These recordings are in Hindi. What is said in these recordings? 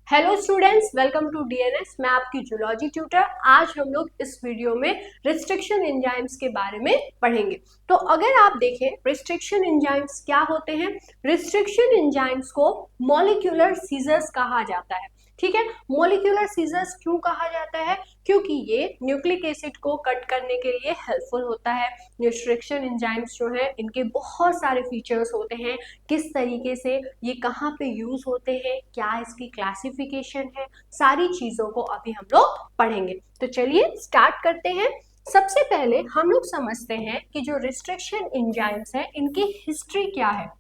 Hello students, welcome to DNS. मैं आपकी जूलॉजी ट्यूटर। आज हम लोग इस वीडियो में रिस्ट्रिक्शन एंजाइम्स के बारे में पढ़ेंगे। तो अगर आप देखें रिस्ट्रिक्शन एंजाइम्स क्या होते हैं, रिस्ट्रिक्शन एंजाइम्स को मॉलिक्यूलर सीजर्स कहा जाता है। ठीक है, मॉलिक्यूलर सीजर्स क्यों कहा जाता है? क्योंकि ये न्यूक्लिक एसिड को कट करने के लिए हेल्पफुल होता है। रिस्ट्रिक्शन एंजाइम्स जो है इनके बहुत सारे फीचर्स होते हैं, किस तरीके से ये कहाँ पे यूज होते हैं, क्या इसकी क्लासिफिकेशन है, सारी चीजों को अभी हम लोग पढ़ेंगे। तो चलिए स्टार्ट करते हैं। सबसे पहले हम लोग समझते हैं कि जो रिस्ट्रिक्शन एंजाइम्स हैं इनकी हिस्ट्री क्या है।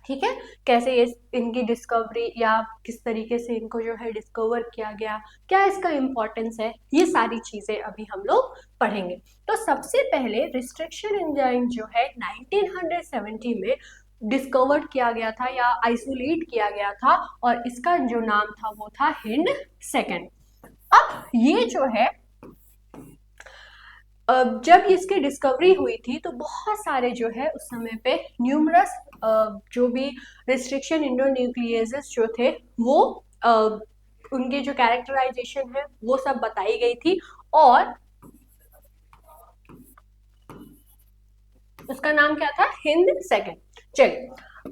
ठीक है, कैसे ये इनकी डिस्कवरी या किस तरीके से इनको जो है डिस्कवर किया गया, क्या इसका इम्पोर्टेंस है, ये सारी चीजें अभी हम लोग पढ़ेंगे। तो सबसे पहले रिस्ट्रिक्शन एंजाइम जो है 1970 में डिस्कवर्ड किया गया था या आइसोलेट किया गया था, और इसका जो नाम था वो था हिंड सेकेंड। अब ये जो है जब इसकी डिस्कवरी हुई थी तो बहुत सारे जो है उस समय पे न्यूमरस जो भी रिस्ट्रिक्शन इंडोन्यूक्लियेसेस जो थे वो उनके जो कैरेक्टराइजेशन है वो सब बताई गई थी, और उसका नाम क्या था? हिंद सेकेंड। चलिए,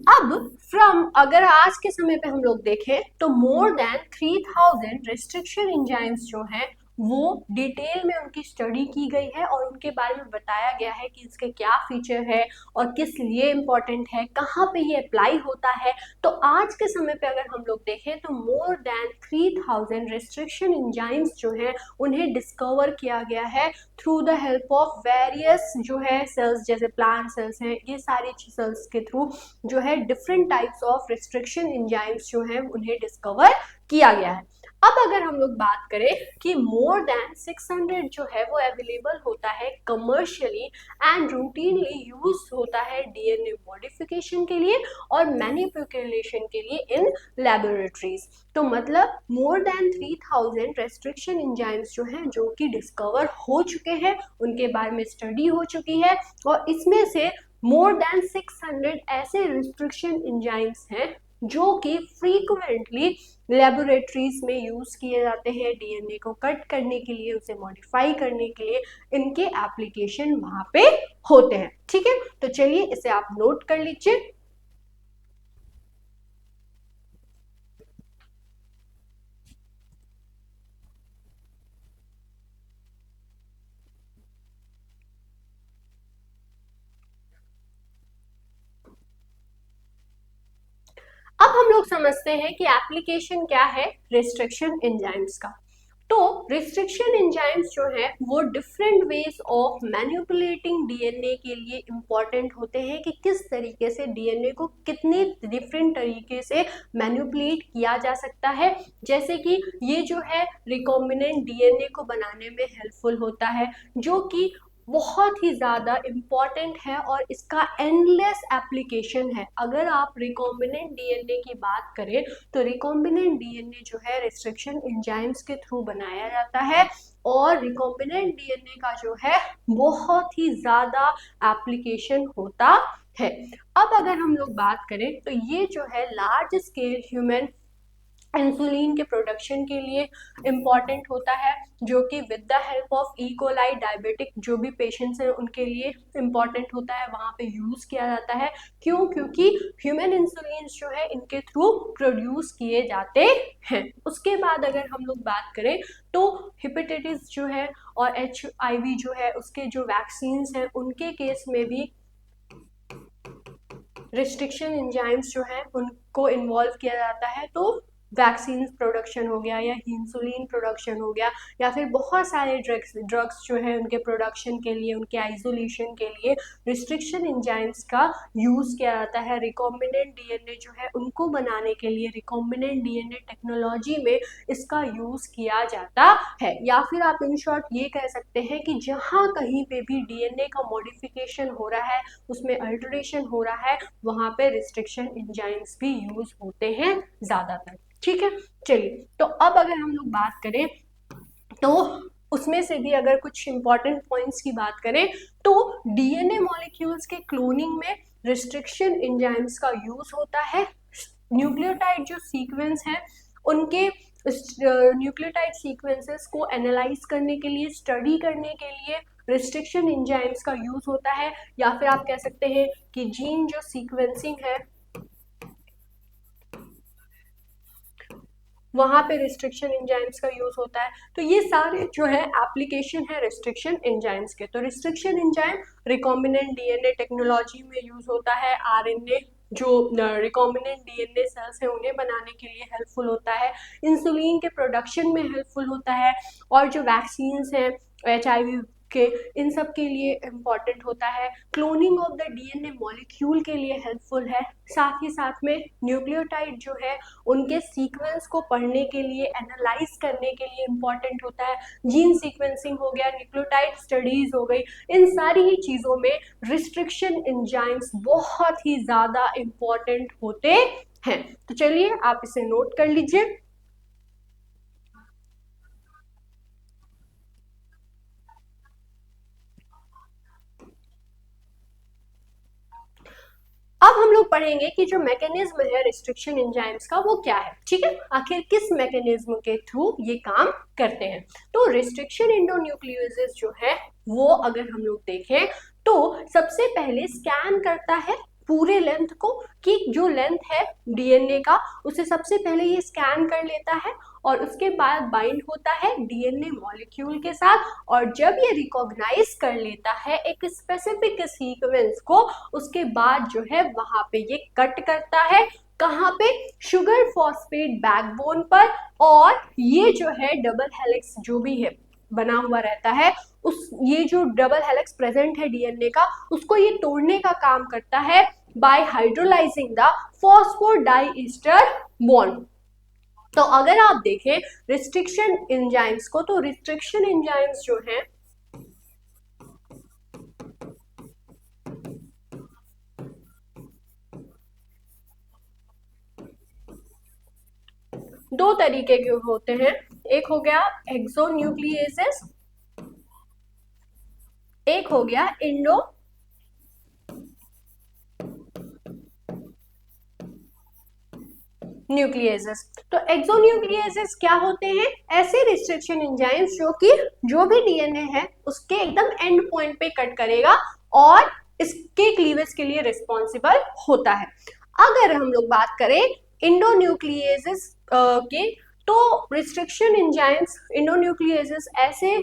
अब अगर आज के समय पे हम लोग देखें तो मोर देन 3000 रिस्ट्रिक्शन एंजाइम्स जो हैं वो डिटेल में उनकी स्टडी की गई है, और उनके बारे में बताया गया है कि इसके क्या फीचर है और किस लिए इम्पोर्टेंट है, कहाँ पे ये अप्लाई होता है। तो आज के समय पे अगर हम लोग देखें तो मोर देन 3000 रिस्ट्रिक्शन एंजाइम्स जो हैं उन्हें डिस्कवर किया गया है through the help of various जो है सेल्स, जैसे प्लांट सेल्स हैं, ये सारी सेल्स के थ्रू जो है different types of restriction enzymes जो है उन्हें डिस्कवर किया गया है। अब अगर हम लोग बात करें कि मोर देन 600 जो है वो अवेलेबल होता है कमर्शियली एंड रूटीनली यूज होता है डीएनए मॉडिफिकेशन के लिए और मैनिपुलेशन के लिए इन लैबोरेटरीज। तो मतलब मोर देन 3000 रेस्ट्रिक्शन एंजाइम्स जो हैं जो कि डिस्कवर हो चुके हैं, उनके बारे में स्टडी हो चुकी है, और इसमें से मोर देन 600 ऐसे रिस्ट्रिक्शन एंजाइम्स हैं जो कि फ्रीक्वेंटली लेबोरेटरीज में यूज किए जाते हैं डीएनए को कट करने के लिए, उसे मॉडिफाई करने के लिए। इनके एप्लीकेशन वहां पे होते हैं। ठीक है, तो चलिए इसे आप नोट कर लीजिए। अब हम लोग समझते हैं कि एप्लीकेशन क्या है रिस्ट्रिक्शन एंजाइम्स का। तो रिस्ट्रिक्शन एंजाइम्स जो है वो different ways of manipulating DNA के लिए इंपॉर्टेंट होते हैं कि किस तरीके से डीएनए को कितने डिफरेंट तरीके से मैनिपुलेट किया जा सकता है। जैसे कि ये जो है रिकॉम्बिनेंट डीएनए को बनाने में हेल्पफुल होता है, जो कि बहुत ही ज़्यादा इम्पॉर्टेंट है और इसका एंडलेस एप्लीकेशन है। अगर आप रिकॉम्बिनेंट डीएनए की बात करें तो रिकॉम्बिनेंट डीएनए जो है रिस्ट्रिक्शन एंजाइम्स के थ्रू बनाया जाता है, और रिकॉम्बिनेंट डीएनए का जो है बहुत ही ज़्यादा एप्लीकेशन होता है। अब अगर हम लोग बात करें तो ये जो है लार्ज स्केल ह्यूमन इंसुलिन के प्रोडक्शन के लिए इम्पॉर्टेंट होता है, जो कि with the help of E coli diabetic जो भी पेशेंट्स हैं उनके लिए इम्पॉर्टेंट होता है, वहाँ पे यूज़ किया जाता है। क्यों? क्योंकि ह्यूमन इंसुलिन जो है इनके थ्रू प्रोड्यूस किए जाते हैं। उसके बाद अगर हम लोग बात करें तो हेपेटाइटिस जो है और HIV जो है उसके जो वैक्सीन्स हैं उनके केस में भी रिस्ट्रिक्शन एंजाइम्स जो है उनको इन्वॉल्व किया जाता है। तो वैक्सीन प्रोडक्शन हो गया या इंसुलिन प्रोडक्शन हो गया, या फिर बहुत सारे ड्रग्स जो है उनके प्रोडक्शन के लिए, उनके आइसोलेशन के लिए रिस्ट्रिक्शन एंजाइम्स का यूज़ किया जाता है। रिकॉम्बिनेंट डीएनए जो है उनको बनाने के लिए रिकॉम्बिनेंट डीएनए टेक्नोलॉजी में इसका यूज़ किया जाता है। या फिर आप इन शॉर्ट ये कह सकते हैं कि जहाँ कहीं पे भी डीएनए का मॉडिफिकेशन हो रहा है, उसमें अल्टरेशन हो रहा है, वहाँ पे रिस्ट्रिक्शन एंजाइम्स भी यूज होते हैं ज़्यादातर। ठीक है, चलिए तो अब अगर हम लोग बात करें तो उसमें से भी अगर कुछ इंपॉर्टेंट पॉइंट्स की बात करें तो डीएनए मॉलिक्यूल्स के क्लोनिंग में रिस्ट्रिक्शन एंजाइम्स का यूज होता है। न्यूक्लियोटाइड जो सीक्वेंस है उनके न्यूक्लियोटाइड सीक्वेंसेस को एनालाइज करने के लिए, स्टडी करने के लिए रिस्ट्रिक्शन एंजाइम्स का यूज होता है, या फिर आप कह सकते हैं कि जीन जो सीक्वेंसिंग है वहां पे रिस्ट्रिक्शन एंजाइम्स का यूज होता है। तो ये सारे जो है एप्लीकेशन है रिस्ट्रिक्शन एंजाइम्स के। तो restriction enzyme recombinant DNA technology में यूज होता है, आरएनए जो रिकॉम्बिनेंट डीएनए सेल्स है उन्हें बनाने के लिए हेल्पफुल होता है, इंसुलिन के प्रोडक्शन में हेल्पफुल होता है, और जो वैक्सीन्स हैं HIV के, इन सब के लिए इम्पॉर्टेंट होता है, cloning of the DNA molecule के लिए हेल्पफुल है, साथ ही साथ में न्यूक्लियोटाइड जो है उनके सीक्वेंस को पढ़ने के लिए, एनालाइज करने के लिए इम्पॉर्टेंट होता है, जीन सीक्वेंसिंग हो गया, न्यूक्लियोटाइड स्टडीज हो गई, इन सारी ही चीज़ों में रिस्ट्रिक्शन एंजाइम्स बहुत ही ज़्यादा इम्पॉर्टेंट होते हैं। तो चलिए आप इसे नोट कर लीजिए। अब हम लोग पढ़ेंगे कि जो मैकेनिज्म है रिस्ट्रिक्शन एंजाइम्स का वो क्या है, ठीक है, आखिर किस मैकेनिज्म के थ्रू ये काम करते हैं। तो रिस्ट्रिक्शन एंडोन्यूक्लियोसिस जो है वो अगर हम लोग देखें तो सबसे पहले स्कैन करता है पूरे लेंथ को, कि जो लेंथ है डीएनए का उसे सबसे पहले ये स्कैन कर लेता है, और उसके बाद बाइंड होता है डीएनए मॉलिक्यूल के साथ, और जब ये रिकॉग्नाइज कर लेता है एक स्पेसिफिक सीक्वेंस को, उसके बाद जो है वहां पे ये कट करता है, कहाँ पे, शुगर फॉस्फेट बैकबोन पर, और ये जो है डबल हेलिक्स जो भी है बना हुआ रहता है, उस ये जो डबल हेलिक्स प्रेजेंट है डीएनए का, उसको ये तोड़ने का काम करता है by hydrolysing the phosphodiester bond. तो अगर आप देखें रिस्ट्रिक्शन एंजाइम्स को, तो रिस्ट्रिक्शन एंजाइम्स जो हैं दो तरीके के होते हैं, एक हो गया एक्सोन्यूक्लिएसेस, एक हो गया इंडो न्यूक्लियसेस। तो एक्सोन्यूक्लियसेस क्या होते हैं, ऐसे रिस्ट्रिक्शन एंजाइम्स जो कि जो भी डीएनए है उसके एकदम एंड पॉइंट पे कट करेगा और इसके क्लीवेज के लिए रिस्पॉन्सिबल होता है। अगर हम लोग बात करें इंडोन्यूक्लियसेस के, तो रिस्ट्रिक्शन एंजाइम्स इंडोन्यूक्लियसेस ऐसे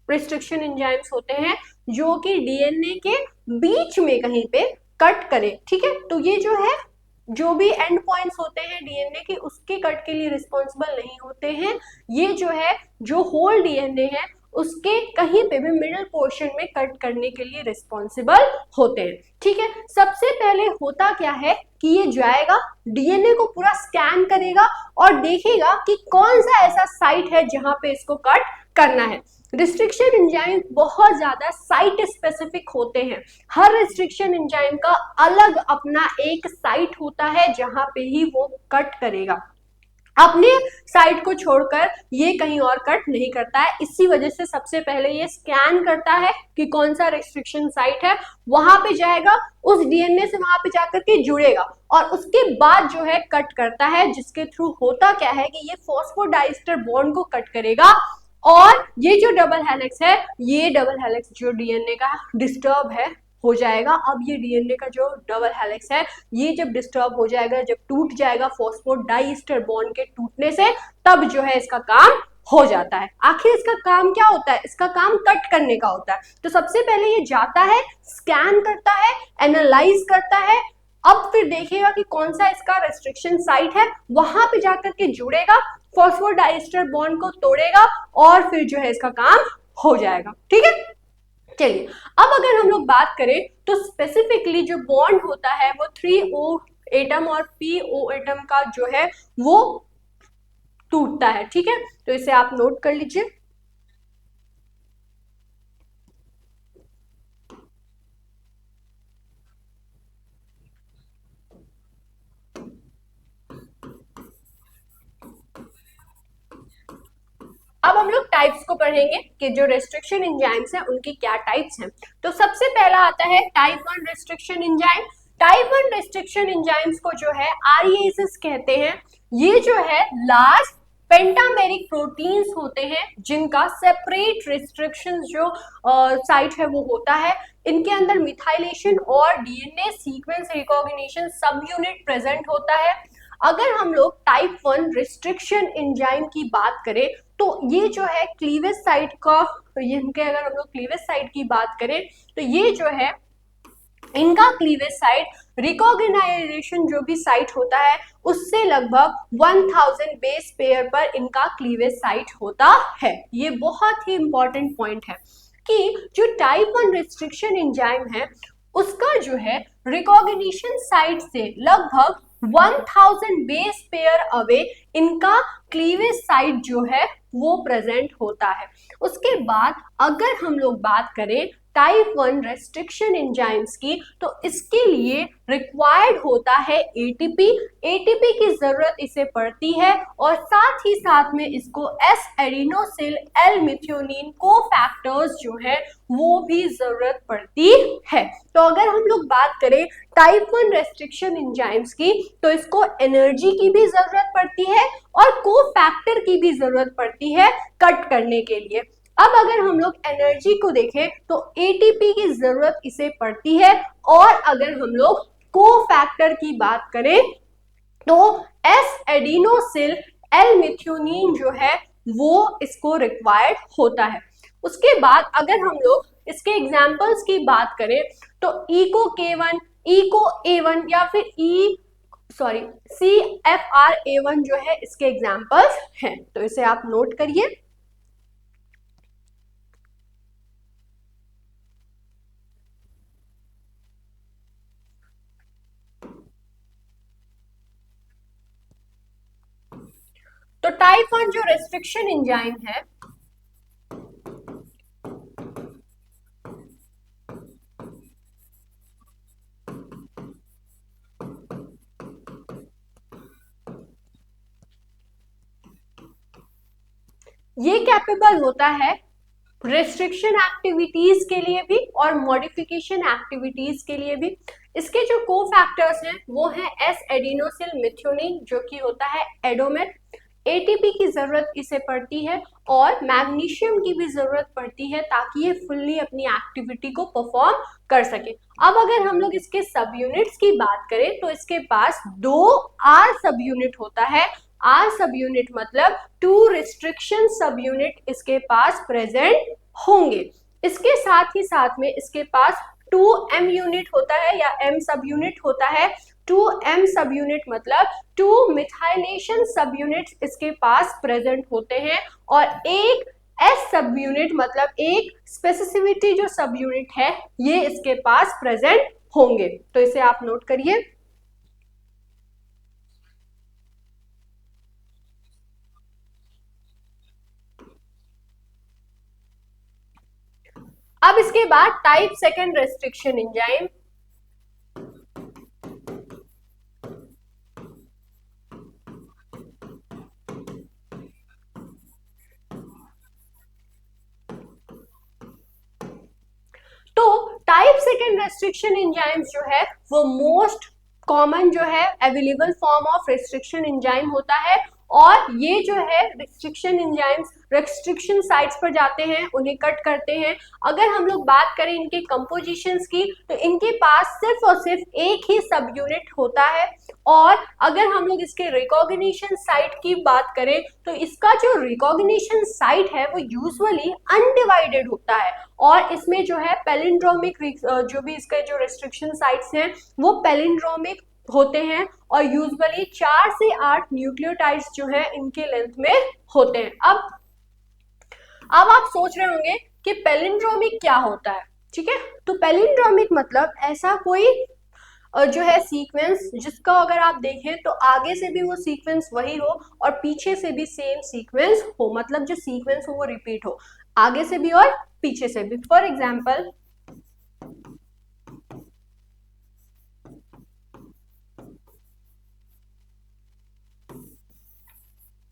रिस्ट्रिक्शन एंजाइम्स होते हैं जो कि डीएनए के बीच में कहीं पे कट करे, ठीक है। तो ये जो है जो भी एंड पॉइंट्स होते हैं डीएनए के उसके कट के लिए रिस्पॉन्सिबल नहीं होते हैं, ये जो है जो होल डीएनए है उसके कहीं पे भी मिडिल पोर्शन में कट करने के लिए रिस्पॉन्सिबल होते हैं, ठीक है। सबसे पहले होता क्या है कि ये जाएगा डीएनए को पूरा स्कैन करेगा और देखेगा कि कौन सा ऐसा साइट है जहां पे इसको कट करना है। रिस्ट्रिक्शन एंजाइम बहुत ज्यादा साइट स्पेसिफिक होते हैं, हर रिस्ट्रिक्शन एंजाइम का अलग अपना एक साइट होता है जहां पे ही वो कट करेगा, अपने साइट को छोड़कर ये कहीं और कट नहीं करता है। इसी वजह से सबसे पहले ये स्कैन करता है कि कौन सा रिस्ट्रिक्शन साइट है, वहां पे जाएगा, उस डीएनए से वहां पे जाकर के जुड़ेगा और उसके बाद जो है कट करता है, जिसके थ्रू होता क्या है कि ये फॉस्फोडाइएस्टर बॉन्ड को कट करेगा और ये जो डबल हेलिक्स है, ये डबल हेलिक्स जो डीएनए का डिस्टर्ब है हो जाएगा। अब ये डीएनए का जो डबल हेलिक्स है ये जब डिस्टर्ब हो जाएगा, जब टूट जाएगा फॉस्फोडाइएस्टर बॉन्ड के टूटने से, तब जो है इसका काम हो जाता है। आखिर इसका काम क्या होता है, इसका काम कट करने का होता है। तो सबसे पहले ये जाता है, स्कैन करता है, एनालाइज करता है, अब फिर देखेगा कि कौन सा इसका रेस्ट्रिक्शन साइट है, वहां पे जाकर के जुड़ेगा, फॉस्फोडाइएस्टर बॉन्ड को तोड़ेगा और फिर जो है इसका काम हो जाएगा, ठीक है। चलिए अब अगर हम लोग बात करें तो स्पेसिफिकली जो बॉन्ड होता है वो 3O एटम और PO एटम का जो है वो टूटता है, ठीक है। तो इसे आप नोट कर लीजिए। अब हम लोग टाइप्स को पढ़ेंगे कि जो रेस्ट्रिक्शन एंजाइम्स हैं उनकी क्या टाइप्स हैं। तो सबसे पहला आता है type 1 restriction enzyme. Type 1 restriction enzymes को जो है REAses कहते हैं। ये जो है लार्ज पेंटामेरिक प्रोटीन्स होते हैं जिनका सेपरेट रिस्ट्रिक्शन जो साइट है वो होता है। इनके अंदर मिथाइलेशन और डीएनए सीक्वेंस रिकॉग्निशन सब यूनिट प्रेजेंट होता है। अगर हम लोग टाइप 1 रिस्ट्रिक्शन एंजाइम की बात करें तो ये जो है क्लीवेज साइट का, इनके अगर हम लोग क्लीवेज साइट की बात करें तो ये जो है इनका क्लीवेज साइट रिकॉग्नाइजेशन जो भी साइट होता है उससे लगभग 1000 बेस पेयर पर इनका क्लीवेज साइट होता है। ये बहुत ही इंपॉर्टेंट पॉइंट है कि जो टाइप 1 रिस्ट्रिक्शन एंजाइम है उसका जो है रिकॉग्निशन साइट से लगभग 1000 बेस पेयर अवे इनका क्लीवेज साइट जो है वो प्रेजेंट होता है। उसके बाद अगर हम लोग बात करें टाइप 1 रेस्ट्रिक्शन एंजाइम्स की तो इसके लिए रिक्वायर्ड होता है एटीपी। एटीपी की जरूरत इसे पड़ती है और साथ ही साथ में इसको एस एडिनोसिल एल मिथ्योनिन कोफैक्टर्स जो है वो भी जरूरत पड़ती है। तो अगर हम लोग बात करें टाइप 1 रेस्ट्रिक्शन एंजाइम्स की तो इसको एनर्जी की भी जरूरत पड़ती है और कोफैक्टर की भी जरूरत पड़ती है कट करने के लिए। अब अगर हम लोग एनर्जी को देखें तो एटीपी की जरूरत इसे पड़ती है और अगर हम लोग कोफैक्टर की बात करें तो एस एडिनोसिल एल मिथ्योनिन जो है वो इसको रिक्वायर्ड होता है। उसके बाद अगर हम लोग इसके एग्जाम्पल्स की बात करें तो इको K1, इको A1 या फिर CFR A1 जो है इसके एग्जाम्पल्स हैं। तो इसे आप नोट करिए। तो टाइप 1 जो रेस्ट्रिक्शन एंजाइम है ये कैपेबल होता है रेस्ट्रिक्शन एक्टिविटीज के लिए भी और मॉडिफिकेशन एक्टिविटीज के लिए भी। इसके जो कोफैक्टर्स हैं वो हैं एस एडिनोसिल मिथ्योनिन जो कि होता है एडोमेट, एटीपी की जरूरत इसे पड़ती है और मैग्नीशियम की भी जरूरत पड़ती है ताकि ये फुल्ली अपनी एक्टिविटी को परफॉर्म कर सके। अब अगर हम लोग इसके सब यूनिट्स की बात करें तो इसके पास 2 आर सब यूनिट होता है। आर सब यूनिट मतलब 2 रिस्ट्रिक्शन सब यूनिट इसके पास प्रेजेंट होंगे। इसके साथ ही साथ में इसके पास 2M यूनिट होता है या M सब यूनिट होता है। 2M सब यूनिट मतलब 2 मिथाइलेशन सब यूनिट्स इसके पास प्रेजेंट होते हैं और एक S सब यूनिट मतलब एक स्पेसिफिसिटी जो सब यूनिट है ये इसके पास प्रेजेंट होंगे। तो इसे आप नोट करिए। अब इसके बाद टाइप 2 रेस्ट्रिक्शन एंजाइम। तो टाइप 2 रेस्ट्रिक्शन एंजाइम्स जो है वो मोस्ट कॉमन जो है available form of restriction enzyme होता है और ये जो है रिस्ट्रिक्शन एंजाइम्स रिस्ट्रिक्शन साइट्स पर जाते हैं, उन्हें कट करते हैं। अगर हम लोग बात करें इनके कंपोजिशंस की तो इनके पास सिर्फ और सिर्फ एक ही सब यूनिट होता है और अगर हम लोग इसके रिकॉग्निशन साइट की बात करें तो इसका जो रिकॉग्निशन साइट है वो यूजुअली अनडिवाइडेड होता है और इसमें जो है पैलिंड्रोमिक जो भी इसके जो रिस्ट्रिक्शन साइट्स हैं वो पैलिंड्रोमिक होते हैं और यूजुअली 4 से 8 न्यूक्लियोटाइड्स जो है इनके लेंथ में होते हैं। अब आप सोच रहे होंगे कि पैलिंड्रोमिक क्या होता है, ठीक है। तो पैलिंड्रोमिक मतलब ऐसा कोई जो है सीक्वेंस जिसका अगर आप देखें तो आगे से भी वो सीक्वेंस वही हो और पीछे से भी सेम सीक्वेंस हो, मतलब जो सीक्वेंस हो वो रिपीट हो आगे से भी और पीछे से भी। फॉर एग्जाम्पल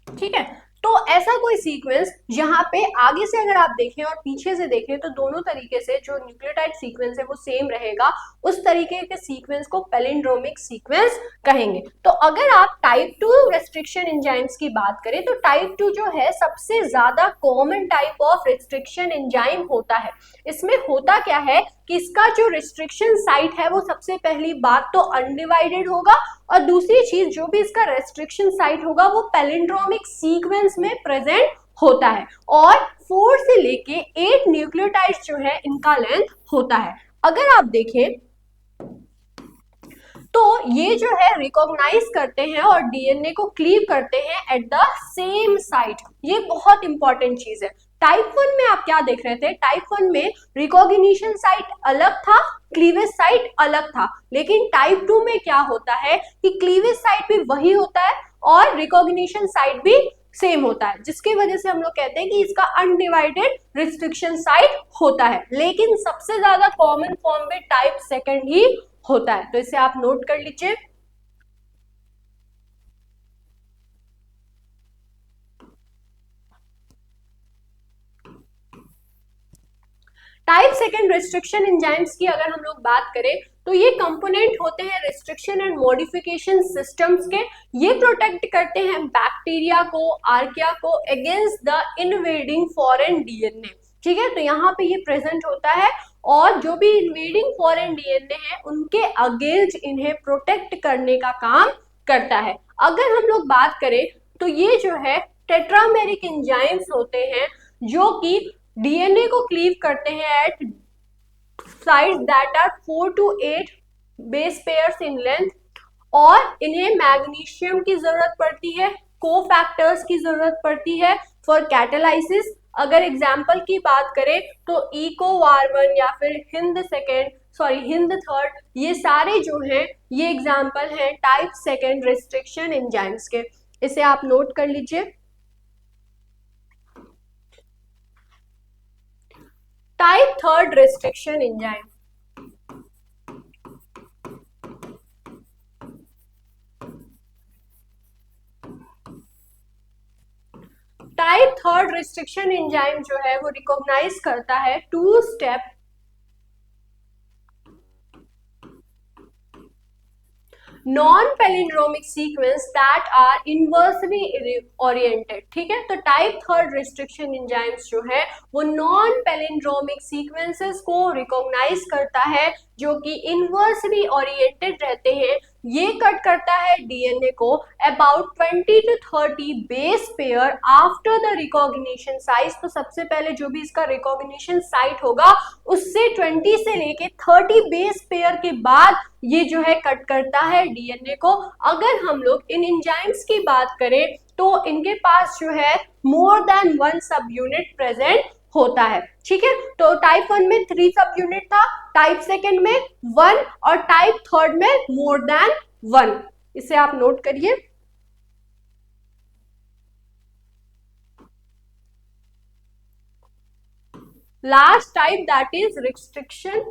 ठीक है, तो ऐसा कोई सीक्वेंस जहां पे आगे से अगर आप देखें और पीछे से देखें तो दोनों तरीके से जो न्यूक्लियोटाइड सीक्वेंस है वो सेम रहेगा, उस तरीके के सीक्वेंस को पैलिंड्रोमिक सीक्वेंस कहेंगे। तो अगर आप टाइप 2 रेस्ट्रिक्शन एंजाइम्स की बात करें तो टाइप 2 जो है सबसे ज्यादा common type of restriction enzyme होता है। इसमें होता क्या है कि इसका जो रिस्ट्रिक्शन साइट है वो सबसे पहली बात तो अनडिवाइडेड होगा, और दूसरी चीज जो भी इसका रेस्ट्रिक्शन साइट होगा वो पैलिंड्रोमिक सीक्वेंस में प्रेजेंट होता है, और 4 से लेके 8 न्यूक्लियोटाइड्स जो है इनका लेंथ होता है। अगर आप देखें तो ये जो है रिकॉग्नाइज करते हैं और डीएनए को क्लीव करते हैं एट द सेम साइट। ये बहुत इंपॉर्टेंट चीज है। टाइप 1 में आप क्या देख रहे थे, टाइप 1 में रिकॉग्निशन साइट अलग था, क्लीवेज साइट अलग था, लेकिन टाइप 2 में क्या होता है कि क्लीवेज साइट भी वही होता है और रिकॉग्निशन साइट भी सेम होता है, जिसकी वजह से हम लोग कहते हैं कि इसका अनडिवाइडेड रिस्ट्रिक्शन साइट होता है। लेकिन सबसे ज्यादा कॉमन फॉर्म में टाइप 2 ही होता है, तो इसे आप नोट कर लीजिए। टाइप 2 रिस्ट्रिक्शन एंजाइम्स की अगर हम लोग बात करें तो ये कंपोनेंट होते हैं रिस्ट्रिक्शन एंड मॉडिफिकेशन सिस्टम्स के। ये प्रोटेक्ट करते हैं बैक्टीरिया को, आर्किया को against the invading foreign DNA. ठीक है, तो यहाँ पे ये प्रेजेंट होता है और जो भी इन्वेडिंग फॉरेन डीएनए है उनके अगेंस्ट इन्हें प्रोटेक्ट करने का काम करता है। अगर हम लोग बात करें तो ये जो है टेट्रामेरिक एंजाइम्स होते हैं जो कि डीएनए को क्लीव करते हैं at sites that are 4 to 8 base pairs in length, और इन्हें मैग्नीशियम की जरूरत पड़ती है, कोफैक्टर्स की जरूरत पड़ती है फॉर कैटालाइसिस। अगर एग्जाम्पल की बात करें तो इकोवार1 या फिर हिंद 3, ये सारे जो हैं ये एग्जाम्पल हैं टाइप 2 रिस्ट्रिक्शन एंजाइम्स के। इसे आप नोट कर लीजिए। Type 3 restriction enzyme, type 3 restriction enzyme जो है वो रिकॉग्नाइज करता है 2 step non palindromic sequence that are inversely oriented. ठीक है, तो टाइप 3 रिस्ट्रिक्शन एंजाइम्स जो है वो नॉन पैलिंड्रोमिक सीक्वेंसेस को रिकॉग्नाइज करता है जो कि इनवर्सली ओरिएंटेड रहते हैं। ये कट करता है डीएनए को about 20 to 30 base pair after the recognition site. तो सबसे पहले जो भी इसका रिकॉग्निशन साइट होगा उससे 20 से लेके 30 बेस पेयर के बाद ये जो है कट करता है डीएनए को। अगर हम लोग इन एंजाइम्स की बात करें तो इनके पास जो है मोर देन 1 सब यूनिट प्रेजेंट होता है। ठीक है, तो टाइप 1 में 3 सब यूनिट था, टाइप 2 में 1 और टाइप 3 में मोर देन 1। इसे आप नोट करिए। Last type that is restriction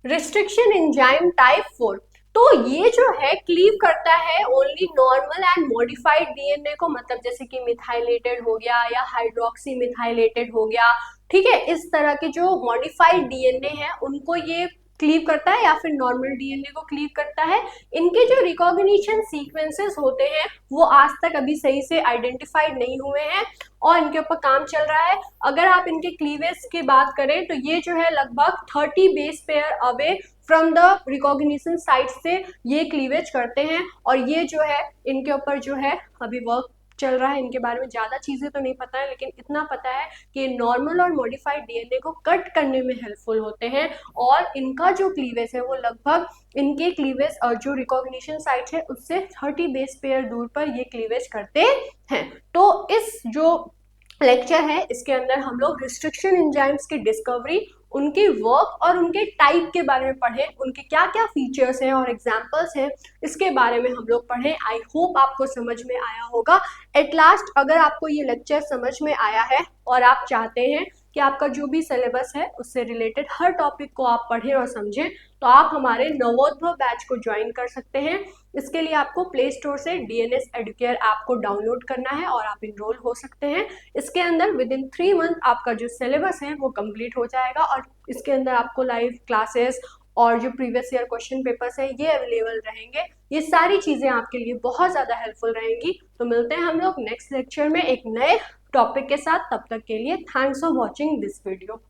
restriction enzyme type 4। तो ये जो है क्लीव करता है only normal and modified DNA को, मतलब जैसे कि मिथाइलेटेड हो गया या हाइड्रोक्सी मिथाइलेटेड हो गया। ठीक है, इस तरह के जो मॉडिफाइड डीएनए है उनको ये क्लीव करता है या फिर नॉर्मल डीएनए को क्लीव करता है। इनके जो रिकॉग्निशन सीक्वेंसेस होते हैं वो आज तक अभी सही से आइडेंटिफाइड नहीं हुए हैं और इनके ऊपर काम चल रहा है। अगर आप इनके क्लीवेज की बात करें तो ये जो है लगभग 30 base pair away from the recognition site से ये क्लीवेज करते हैं, और ये जो है इनके ऊपर जो है अभी वर्क चल रहा है। इनके बारे में ज्यादा चीजें तो नहीं पता है, लेकिन इतना पता है कि नॉर्मल और मॉडिफाइड डीएनए को कट करने में हेल्पफुल होते हैं, और इनका जो क्लीवेज है वो लगभग इनके क्लीवेज और जो रिकॉग्निशन साइट है उससे 30 बेस पेयर दूर पर ये क्लीवेज करते हैं। तो इस जो लेक्चर है इसके अंदर हम लोग रिस्ट्रिक्शन एंजाइम्स की डिस्कवरी, उनके वर्क और उनके टाइप के बारे में पढ़े, उनके क्या क्या फीचर्स हैं और एग्जांपल्स हैं इसके बारे में हम लोग पढ़े। आई होप आपको समझ में आया होगा। एट लास्ट अगर आपको ये लेक्चर समझ में आया है और आप चाहते हैं कि आपका जो भी सिलेबस है उससे रिलेटेड हर टॉपिक को आप पढ़ें और समझें, तो आप हमारे नवोत्भव बैच को ज्वाइन कर सकते हैं। इसके लिए आपको प्ले स्टोर से DNS एडुकेयर ऐप को डाउनलोड करना है और आप इनरोल हो सकते हैं। इसके अंदर विद इन 3 मंथ आपका जो सिलेबस है वो कंप्लीट हो जाएगा और इसके अंदर आपको लाइव क्लासेस और जो प्रीवियस ईयर क्वेश्चन पेपर्स है ये अवेलेबल रहेंगे। ये सारी चीजें आपके लिए बहुत ज्यादा हेल्पफुल रहेंगी। तो मिलते हैं हम लोग नेक्स्ट लेक्चर में एक नए टॉपिक के साथ। तब तक के लिए thanks for watching this video.